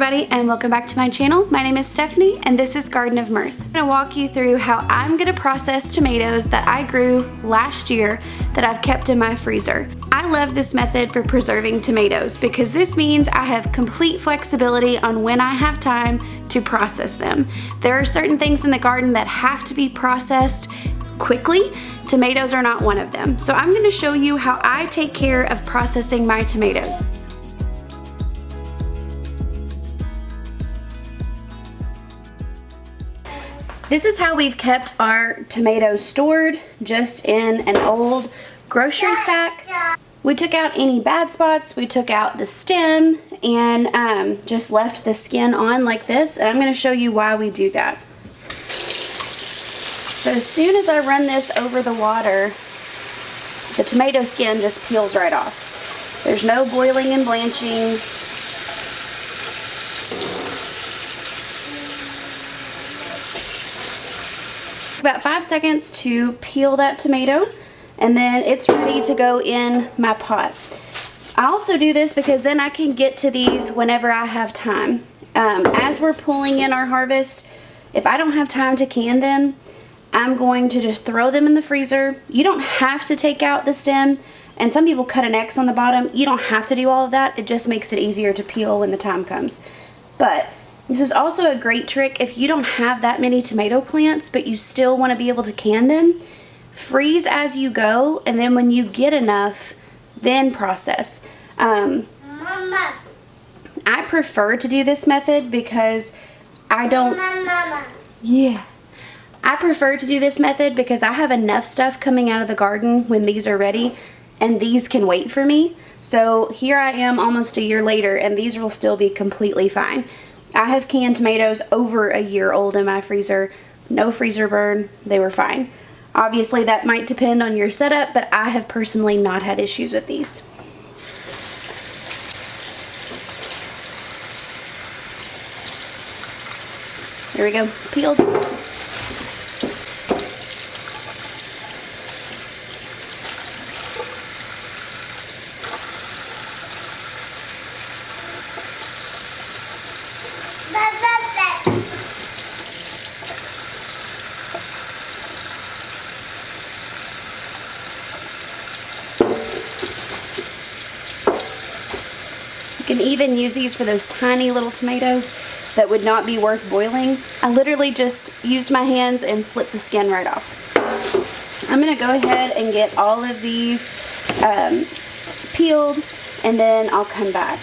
everybody, and welcome back to my channel. My name is Stephanie and this is Garden of Mirth. I'm going to walk you through how I'm going to process tomatoes that I grew last year that I've kept in my freezer. I love this method for preserving tomatoes because this means I have complete flexibility on when I have time to process them. There are certain things in the garden that have to be processed quickly. Tomatoes are not one of them. So I'm going to show you how I take care of processing my tomatoes. This is how we've kept our tomatoes stored, just in an old grocery sack. We took out any bad spots, we took out the stem, and just left the skin on like this, and I'm going to show you why we do that. So as soon as I run this over the water, the tomato skin just peels right off. There's no boiling and blanching. About 5 seconds to peel that tomato, and then it's ready to go in my pot. I also do this because then I can get to these whenever I have time. As we're pulling in our harvest, if I don't have time to can them, I'm going to just throw them in the freezer. You don't have to take out the stem, and some people cut an X on the bottom. You don't have to do all of that. It just makes it easier to peel when the time comes. But this is also a great trick if you don't have that many tomato plants, but you still want to be able to can them. Freeze as you go, and then when you get enough, then process. Mama. I prefer to do this method because I don't... Mama. Yeah. I prefer to do this method because I have enough stuff coming out of the garden when these are ready, and these can wait for me. So here I am almost a year later, and these will still be completely fine. I have canned tomatoes over a year old in my freezer. No freezer burn. They were fine. Obviously that might depend on your setup, but I have personally not had issues with these. There we go. Peeled. You can even use these for those tiny little tomatoes that would not be worth boiling. I literally just used my hands and slipped the skin right off. I'm going to go ahead and get all of these peeled, and then I'll come back.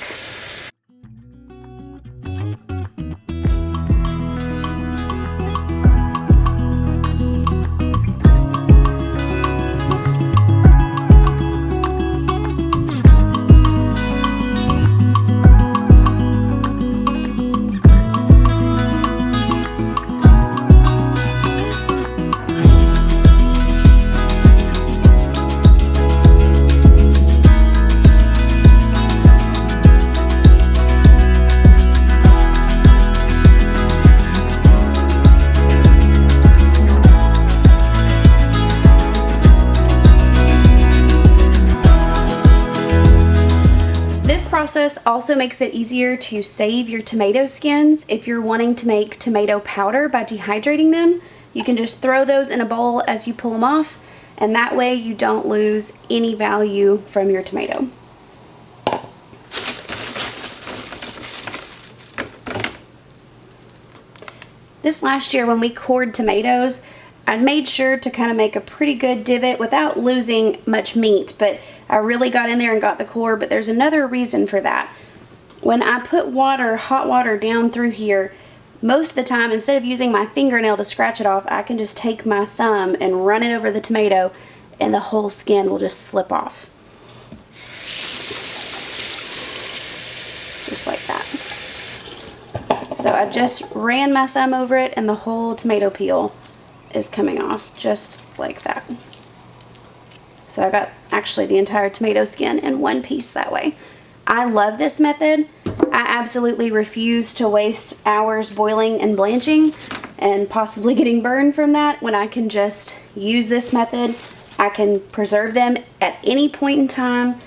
This process also makes it easier to save your tomato skins. If you're wanting to make tomato powder by dehydrating them, you can just throw those in a bowl as you pull them off, and that way you don't lose any value from your tomato. This last year when we cored tomatoes, I made sure to kind of make a pretty good divot without losing much meat, but I really got in there and got the core. But there's another reason for that. When I put water, hot water down through here, most of the time, instead of using my fingernail to scratch it off, I can just take my thumb and run it over the tomato, and the whole skin will just slip off. Just like that. So I just ran my thumb over it, and the whole tomato peel is coming off just like that. So I got actually the entire tomato skin in one piece that way. I love this method. I absolutely refuse to waste hours boiling and blanching and possibly getting burned from that when I can just use this method. I can preserve them at any point in time.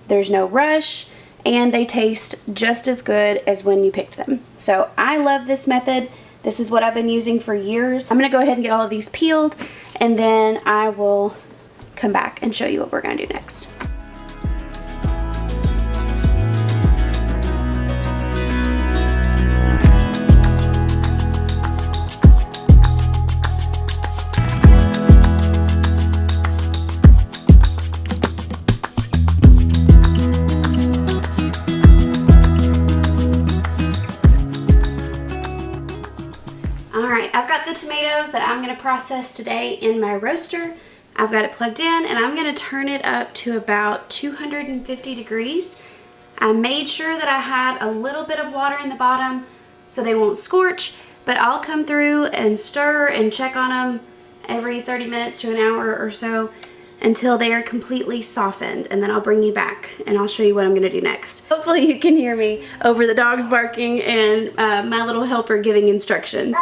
There's no rush, and they taste just as good as when you picked them. So I love this method. This is what I've been using for years. I'm gonna go ahead and get all of these peeled, and then I will come back and show you what we're gonna do next. I've got the tomatoes that I'm going to process today in my roaster. I've got it plugged in, and I'm going to turn it up to about 250 degrees. I made sure that I had a little bit of water in the bottom so they won't scorch, but I'll come through and stir and check on them every 30 minutes to an hour or so until they are completely softened, and then I'll bring you back and I'll show you what I'm going to do next. Hopefully you can hear me over the dogs barking and my little helper giving instructions.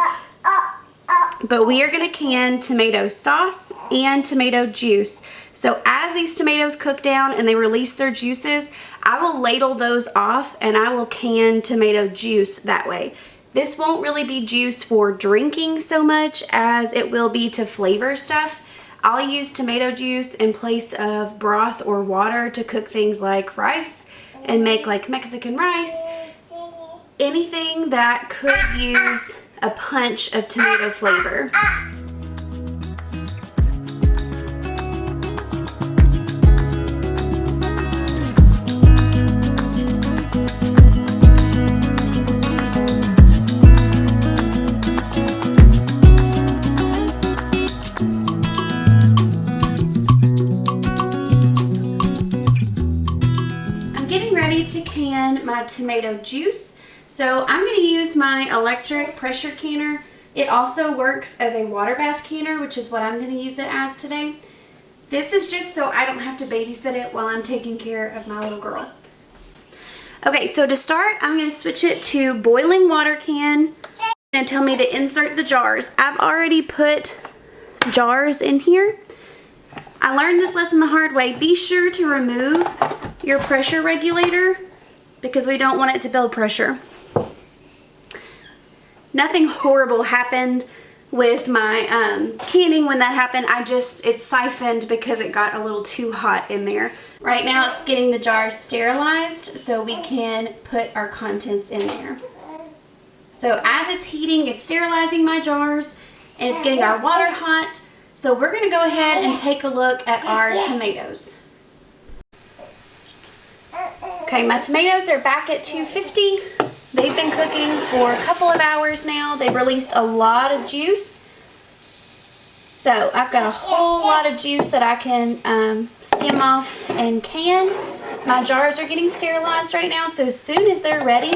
But we are going to can tomato sauce and tomato juice. So as these tomatoes cook down and they release their juices, I will ladle those off and I will can tomato juice that way. This won't really be juice for drinking so much as it will be to flavor stuff. I'll use tomato juice in place of broth or water to cook things like rice and make like Mexican rice. Anything that could use a punch of tomato flavor. I'm getting ready to can my tomato juice. So I'm going to use my electric pressure canner. It also works as a water bath canner, which is what I'm going to use it as today. This is just so I don't have to babysit it while I'm taking care of my little girl. Okay, so to start, I'm going to switch it to boiling water can and tell me to insert the jars. I've already put jars in here. I learned this lesson the hard way. Be sure to remove your pressure regulator because we don't want it to build pressure. Nothing horrible happened with my canning when that happened. It siphoned because it got a little too hot in there. Right now it's getting the jars sterilized so we can put our contents in there. So as it's heating, it's sterilizing my jars and it's getting our water hot. So we're gonna go ahead and take a look at our tomatoes. Okay, my tomatoes are back at 250. They've been cooking for a couple of hours now. They've released a lot of juice. So I've got a whole lot of juice that I can skim off and can. My jars are getting sterilized right now, so as soon as they're ready,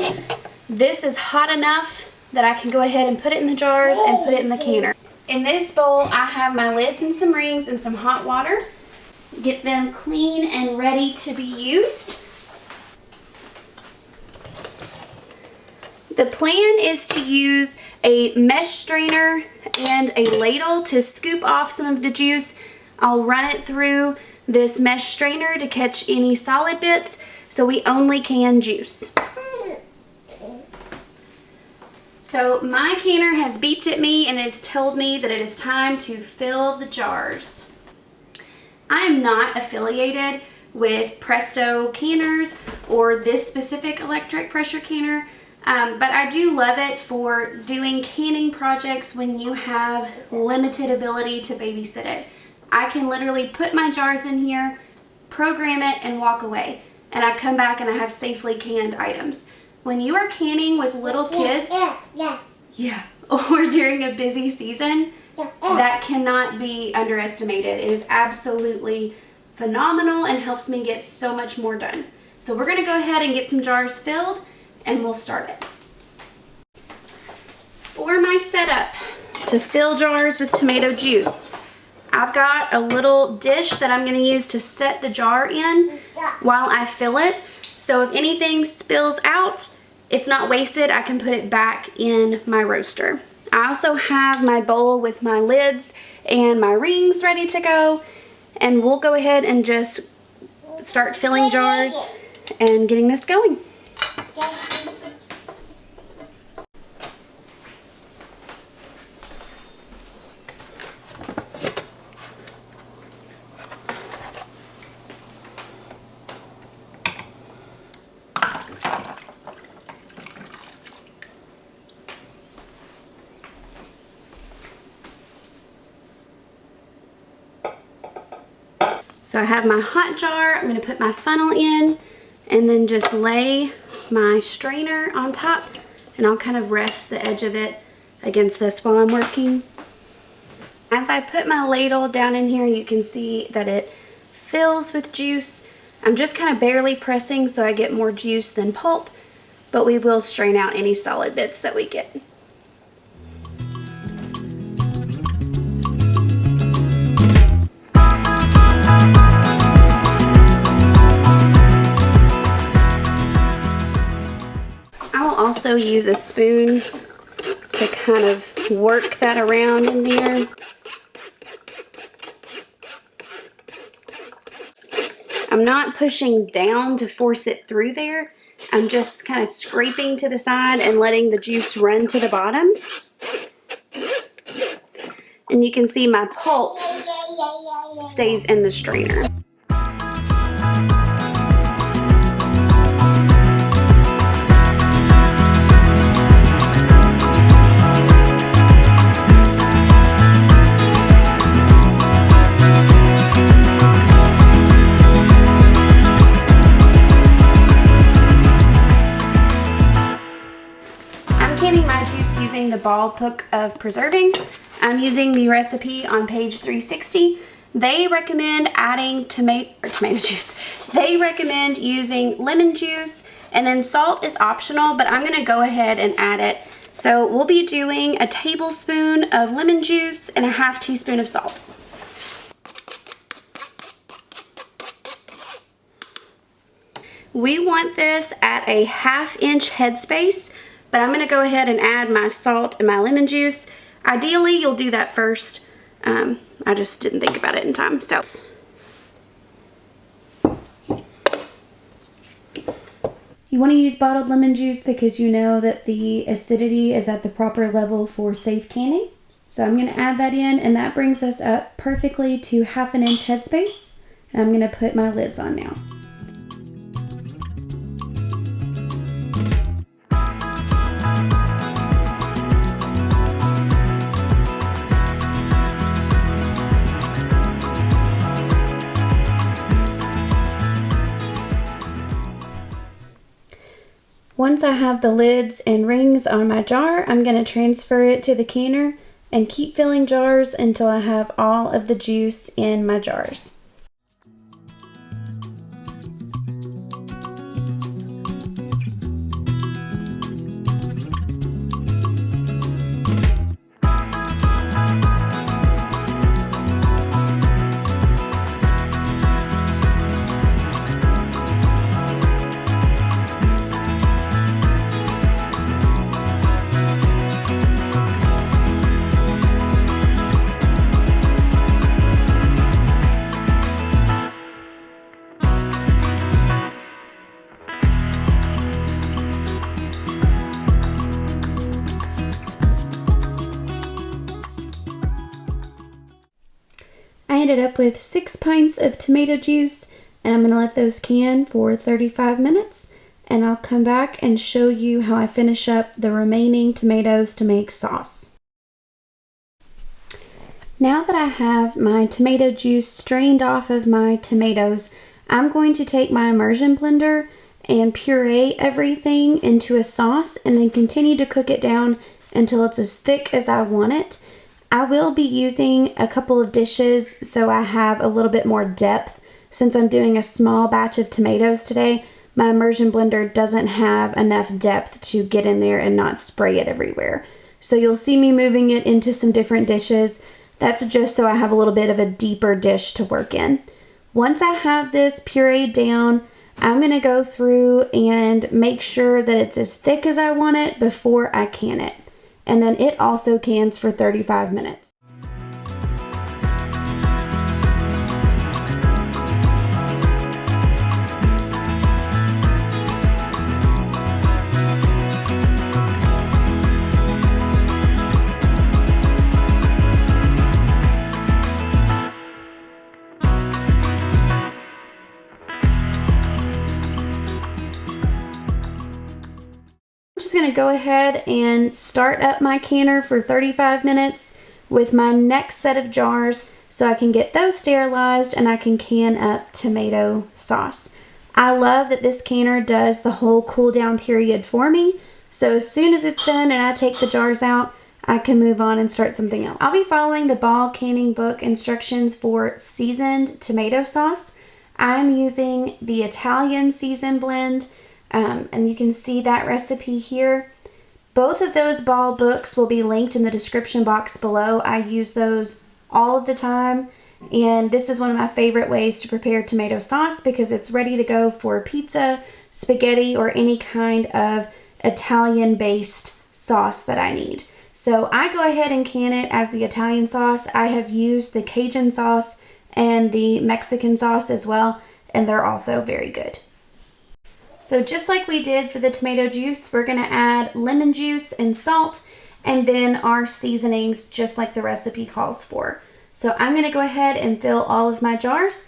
this is hot enough that I can go ahead and put it in the jars and put it in the canner. In this bowl, I have my lids and some rings and some hot water. Get them clean and ready to be used. The plan is to use a mesh strainer and a ladle to scoop off some of the juice. I'll run it through this mesh strainer to catch any solid bits, so we only can juice. So my canner has beeped at me and has told me that it is time to fill the jars. I am not affiliated with Presto canners or this specific electric pressure canner. But I do love it for doing canning projects when you have limited ability to babysit it. I can literally put my jars in here, program it, and walk away. And I come back and I have safely canned items. When you are canning with little kids, or during a busy season, that cannot be underestimated. It is absolutely phenomenal and helps me get so much more done. So we're going to go ahead and get some jars filled and we'll start it. For my setup to fill jars with tomato juice, I've got a little dish that I'm going to use to set the jar in while I fill it. So if anything spills out, it's not wasted. I can put it back in my roaster. I also have my bowl with my lids and my rings ready to go. And we'll go ahead and just start filling jars and getting this going. So I have my hot jar. I'm going to put my funnel in and then just lay my strainer on top, and I'll kind of rest the edge of it against this while I'm working. As I put my ladle down in here, you can see that it fills with juice. I'm just kind of barely pressing so I get more juice than pulp, but we will strain out any solid bits that we get. Also use a spoon to kind of work that around in there. I'm not pushing down to force it through there. I'm just kind of scraping to the side and letting the juice run to the bottom. And you can see my pulp stays in the strainer. Canning my juice using the ball book of preserving. I'm using the recipe on page 360. They recommend adding tomato juice. They recommend using lemon juice, and then salt is optional, but I'm gonna go ahead and add it. So we'll be doing a tablespoon of lemon juice and a half teaspoon of salt. We want this at a 1/2 inch headspace, but I'm going to go ahead and add my salt and my lemon juice. Ideally, you'll do that first. I just didn't think about it in time. So, you want to use bottled lemon juice because you know that the acidity is at the proper level for safe canning. So I'm going to add that in, and that brings us up perfectly to 1/2 inch headspace. And I'm going to put my lids on now. Once I have the lids and rings on my jar, I'm going to transfer it to the canner and keep filling jars until I have all of the juice in my jars. I ended up with 6 pints of tomato juice, and I'm going to let those can for 35 minutes, and I'll come back and show you how I finish up the remaining tomatoes to make sauce. Now that I have my tomato juice strained off of my tomatoes, I'm going to take my immersion blender and puree everything into a sauce and then continue to cook it down until it's as thick as I want it. I will be using a couple of dishes so I have a little bit more depth. Since I'm doing a small batch of tomatoes today, my immersion blender doesn't have enough depth to get in there and not spray it everywhere. So you'll see me moving it into some different dishes. That's just so I have a little bit of a deeper dish to work in. Once I have this pureed down, I'm going to go through and make sure that it's as thick as I want it before I can it. And then it also cans for 35 minutes. to go ahead and start up my canner for 35 minutes with my next set of jars so I can get those sterilized and I can can up tomato sauce. I love that this canner does the whole cool down period for me. So as soon as it's done and I take the jars out, I can move on and start something else. I'll be following the Ball Canning Book instructions for seasoned tomato sauce. I'm using the Italian seasoned blend, and you can see that recipe here. Both of those Ball books will be linked in the description box below. I use those all of the time, and this is one of my favorite ways to prepare tomato sauce because it's ready to go for pizza, spaghetti, or any kind of Italian-based sauce that I need. So I go ahead and can it as the Italian sauce. I have used the Cajun sauce and the Mexican sauce as well, and they're also very good. So just like we did for the tomato juice, we're gonna add lemon juice and salt, and then our seasonings just like the recipe calls for. So I'm gonna go ahead and fill all of my jars.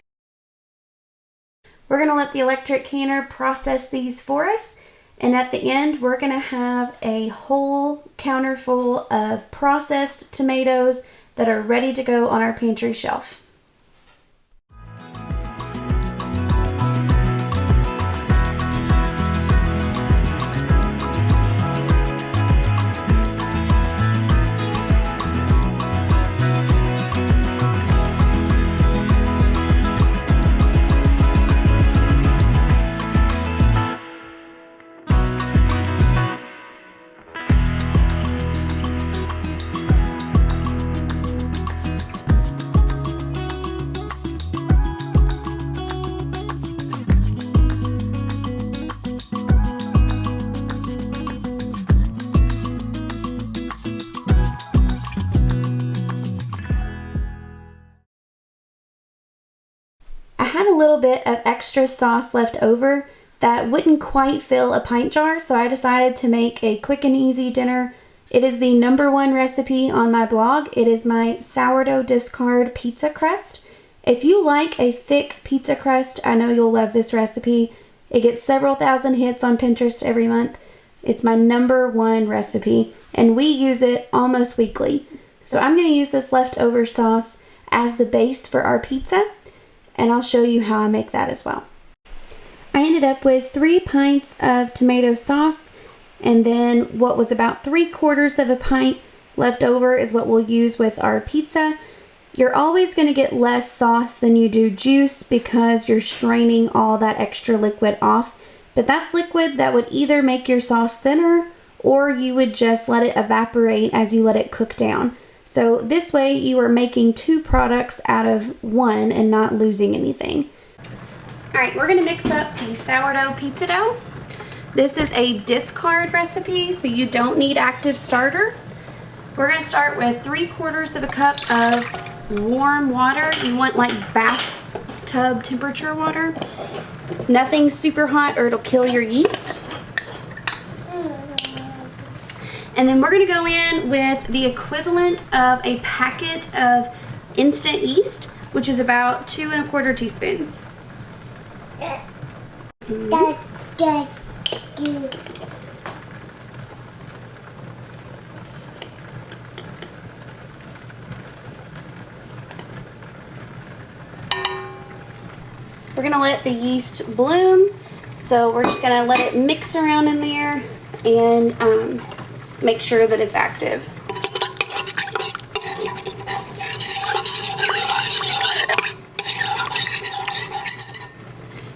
We're gonna let the electric canner process these for us. And at the end, we're gonna have a whole counter full of processed tomatoes that are ready to go on our pantry shelf. I had a little bit of extra sauce left over that wouldn't quite fill a pint jar, so I decided to make a quick and easy dinner. It is the #1 recipe on my blog. It is my sourdough discard pizza crust. If you like a thick pizza crust, I know you'll love this recipe. It gets several thousand hits on Pinterest every month. It's my #1 recipe, and we use it almost weekly. So I'm going to use this leftover sauce as the base for our pizza, and I'll show you how I make that as well. I ended up with 3 pints of tomato sauce, and then what was about 3/4 of a pint left over is what we'll use with our pizza. You're always going to get less sauce than you do juice because you're straining all that extra liquid off, but that's liquid that would either make your sauce thinner or you would just let it evaporate as you let it cook down. So this way you are making 2 products out of 1 and not losing anything. All right, we're gonna mix up the sourdough pizza dough. This is a discard recipe, so you don't need active starter. We're gonna start with 3/4 of a cup of warm water. You want like bathtub temperature water. Nothing super hot or it'll kill your yeast. And then we're gonna go in with the equivalent of a packet of instant yeast, which is about 2 1/4 teaspoons. We're gonna let the yeast bloom, so we're just gonna let it mix around in there and make sure that it's active.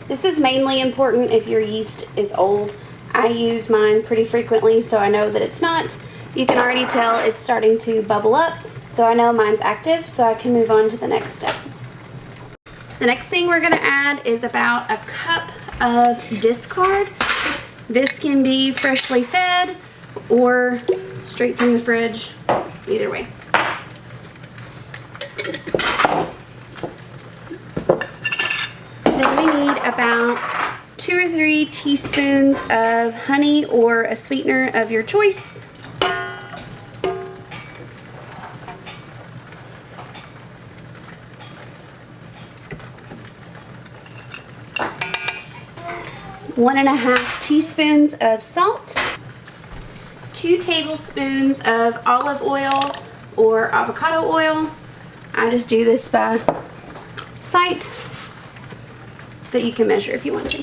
This is mainly important if your yeast is old. I use mine pretty frequently, so I know that it's not. You can already tell it's starting to bubble up, so I know mine's active, so I can move on to the next step. The next thing we're gonna add is about a cup of discard. This can be freshly fed or straight from the fridge, either way. Then we need about 2 or 3 teaspoons of honey or a sweetener of your choice. One and a half teaspoons of salt. 2 tablespoons of olive oil or avocado oil. I just do this by sight, but you can measure if you want to.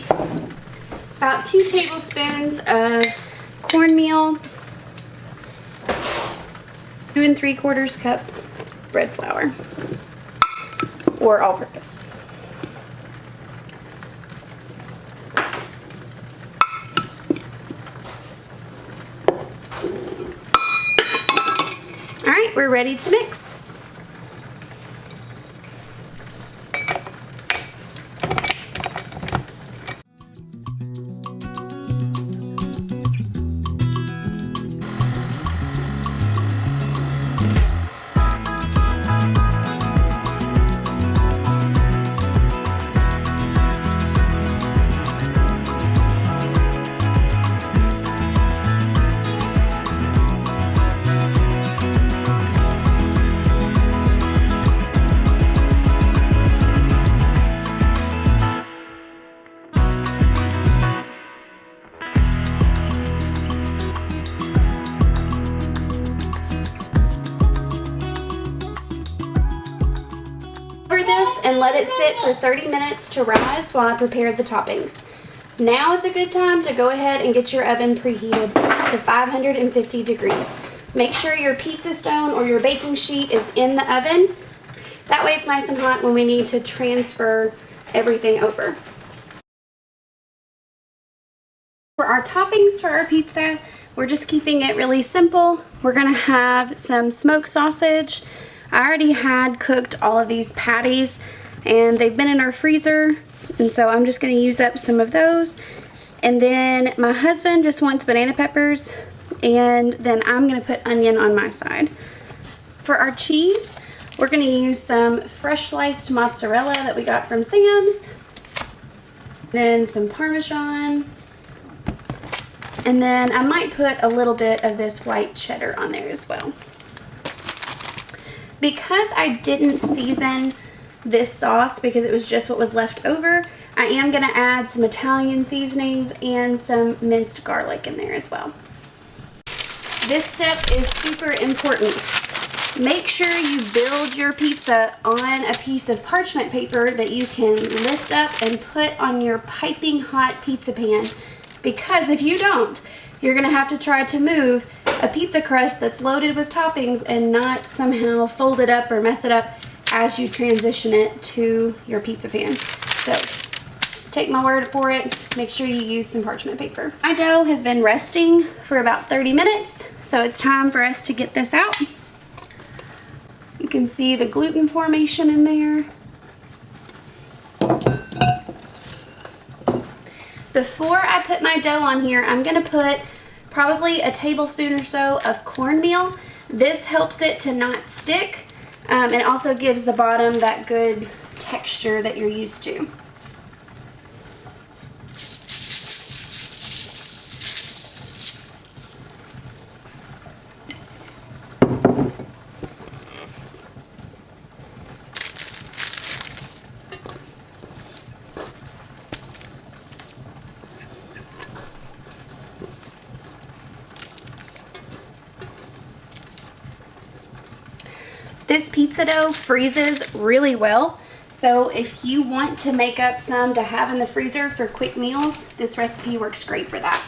About 2 tablespoons of cornmeal, 2 3/4 cup bread flour or all-purpose. All right, we're ready to mix. This and let it sit for 30 minutes to rise while I prepare the toppings. Now is a good time to go ahead and get your oven preheated to 550 degrees. Make sure your pizza stone or your baking sheet is in the oven. That way it's nice and hot when we need to transfer everything over. For our toppings for our pizza, we're just keeping it really simple. We're gonna have some smoked sausage. I already had cooked all of these patties and they've been in our freezer, and so I'm just going to use up some of those. And then my husband just wants banana peppers, and then I'm going to put onion on my side. For our cheese, we're going to use some fresh sliced mozzarella that we got from Sam's, then some Parmesan, and then I might put a little bit of this white cheddar on there as well. Because I didn't season this sauce because it was just what was left over, I am going to add some Italian seasonings and some minced garlic in there as well. This step is super important. Make sure you build your pizza on a piece of parchment paper that you can lift up and put on your piping hot pizza pan, because if you don't, you're going to have to try to move a pizza crust that's loaded with toppings and not somehow fold it up or mess it up as you transition it to your pizza pan. So take my word for it, make sure you use some parchment paper. My dough has been resting for about 30 minutes, so it's time for us to get this out. You can see the gluten formation in there. Before I put my dough on here, I'm going to put probably a tablespoon or so of cornmeal. This helps it to not stick, and it also gives the bottom that good texture that you're used to. This pizza dough freezes really well, so if you want to make up some to have in the freezer for quick meals, this recipe works great for that.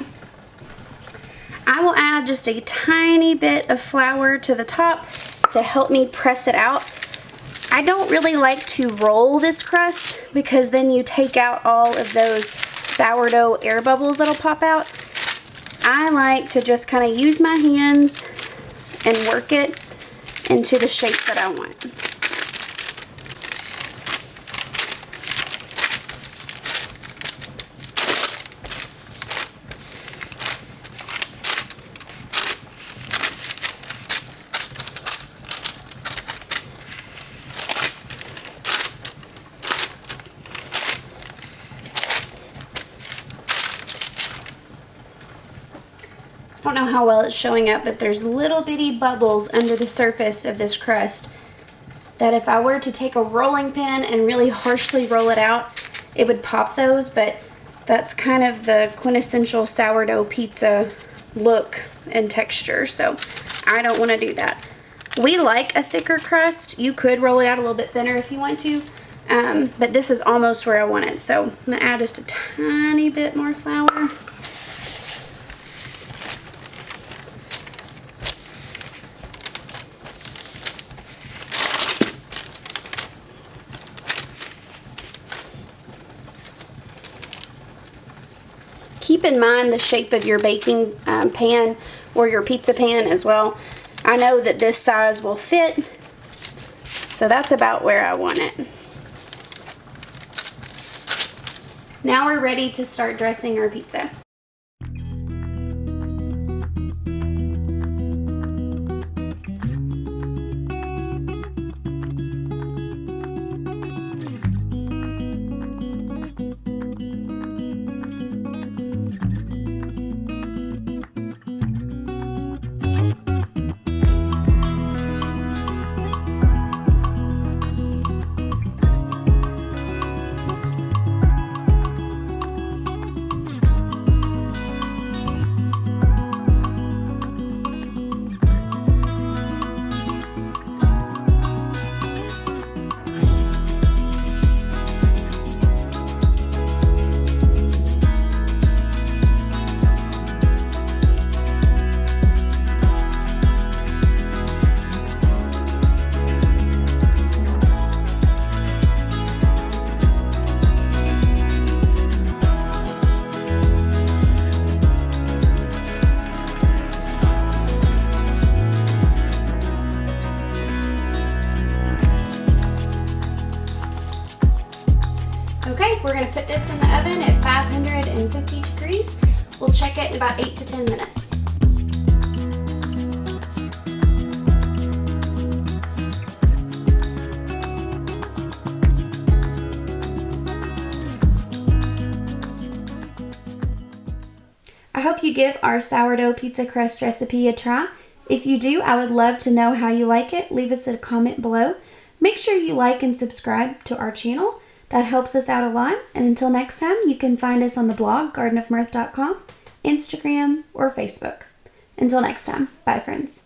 I will add just a tiny bit of flour to the top to help me press it out. I don't really like to roll this crust because then you take out all of those sourdough air bubbles that'll pop out. I like to just kind of use my hands and work it into the shape that I want. I don't know how well it's showing up, but there's little bitty bubbles under the surface of this crust that if I were to take a rolling pin and really harshly roll it out, it would pop those, but that's kind of the quintessential sourdough pizza look and texture, so I don't want to do that. We like a thicker crust. You could roll it out a little bit thinner if you want to, but this is almost where I want it. So I'm going to add just a tiny bit more flour. Keep in mind the shape of your baking pan or your pizza pan as well. I know that this size will fit, so that's about where I want it. Now we're ready to start dressing our pizza. Okay, we're going to put this in the oven at 550 degrees. We'll check it in about 8 to 10 minutes. I hope you give our sourdough pizza crust recipe a try. If you do, I would love to know how you like it. Leave us a comment below. Make sure you like and subscribe to our channel. That helps us out a lot. And until next time, you can find us on the blog, gardenofmirth.com, Instagram, or Facebook. Until next time, bye friends.